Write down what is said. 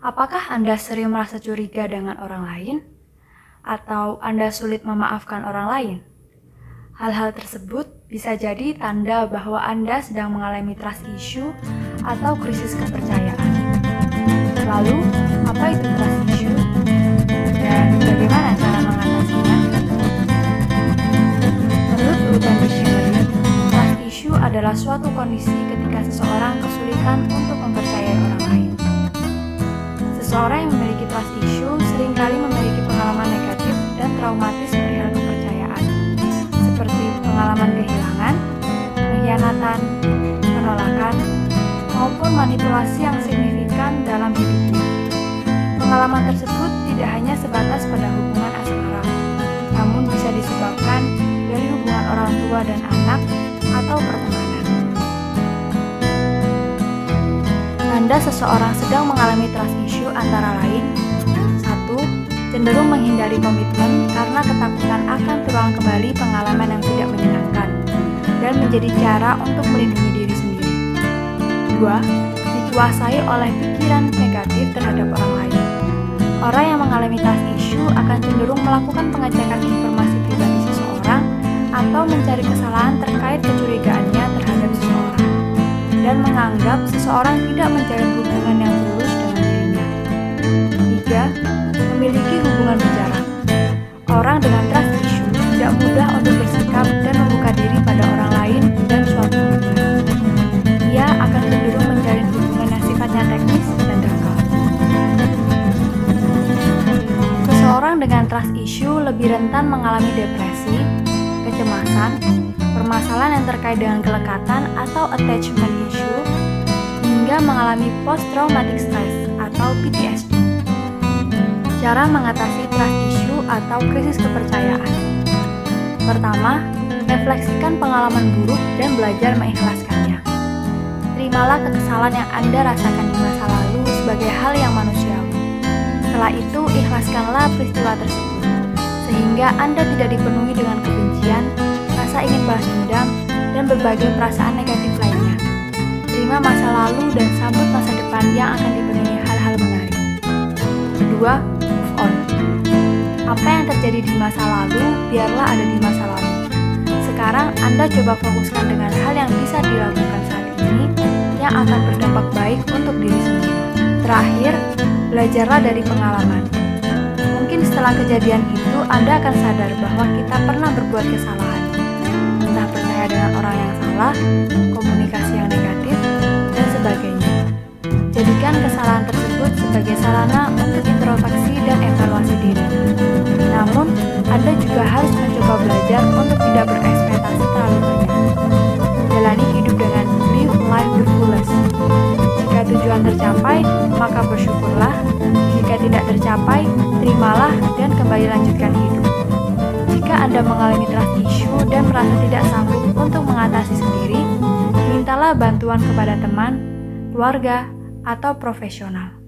Apakah Anda sering merasa curiga dengan orang lain? Atau Anda sulit memaafkan orang lain? Hal-hal tersebut bisa jadi tanda bahwa Anda sedang mengalami trust issue atau krisis kepercayaan. Lalu, apa itu trust issue? Dan bagaimana cara mengatasinya? Menurut Urban Dictionary, trust issue adalah suatu kondisi ketika seseorang kesulitan untuk mempercayai orang lain. Seseorang yang memiliki trust issue seringkali memiliki pengalaman negatif dan traumatis perihal kepercayaan, seperti pengalaman kehilangan, pengkhianatan, penolakan, maupun manipulasi yang signifikan dalam hidupnya. Pengalaman tersebut tidak hanya sebatas pada hubungan asmara, namun bisa disebabkan dari hubungan orang tua dan anak atau pertemanan. Tanda seseorang sedang mengalami trust issue antara lain: 1. Cenderung menghindari komitmen karena ketakutan akan terulang kembali pengalaman yang tidak menyenangkan dan menjadi cara untuk melindungi diri sendiri. 2. Dikuasai oleh pikiran negatif terhadap orang lain. Orang yang mengalami trust issue akan cenderung melakukan pengecekan informasi pribadi seseorang atau mencari kesalahan terkait kecurigaannya terhadap seseorang, dan menganggap seseorang tidak menjalin hubungan yang tulus dengan dirinya. 3. Memiliki hubungan berjarak. Orang dengan trust issue tidak mudah untuk bersikap dan membuka diri pada orang lain dan suatu hubungan. Ia akan cenderung menjalin hubungan yang sifatnya teknis dan dangkal. Seseorang dengan trust issue lebih rentan mengalami depresi, kecemasan, permasalahan yang terkait dengan kelekatan atau attachment issue, hingga mengalami post-traumatic stress atau PTSD. Cara mengatasi trust issue atau krisis kepercayaan. Pertama, refleksikan pengalaman buruk dan belajar mengikhlaskannya. Terimalah kekesalan yang Anda rasakan di masa lalu sebagai hal yang manusiawi. Setelah itu, ikhlaskanlah peristiwa tersebut, sehingga Anda tidak dipenuhi dengan kebencian, rasa ingin balas dendam, dan berbagai perasaan negatif lainnya. Terima masa lalu dan sambut masa depan yang akan dipenuhi hal-hal menarik. Kedua, move on. Apa yang terjadi di masa lalu, biarlah ada di masa lalu. Sekarang Anda coba fokuskan dengan hal yang bisa dilakukan saat ini yang akan berdampak baik untuk diri sendiri. Terakhir, belajarlah dari pengalaman. Mungkin setelah kejadian itu Anda akan sadar bahwa kita pernah berbuat kesalahan, entah percaya dengan orang yang salah, komunikasi yang negatif, dan sebagainya. Jadikan kesalahan tersebut sebagai sarana untuk introspeksi dan evaluasi diri. Namun, Anda juga harus mencoba belajar untuk tidak berekspektasi terlalu banyak. Jalani hidup dengan live life the fullest. Jika tujuan tercapai, maka bersyukurlah. Jika tidak tercapai, terimalah dan kembali lanjutkan hidup. Jika Anda mengalami trust issue dan merasa tidak sanggup untuk mengatasi sendiri, mintalah bantuan kepada teman, keluarga, atau profesional.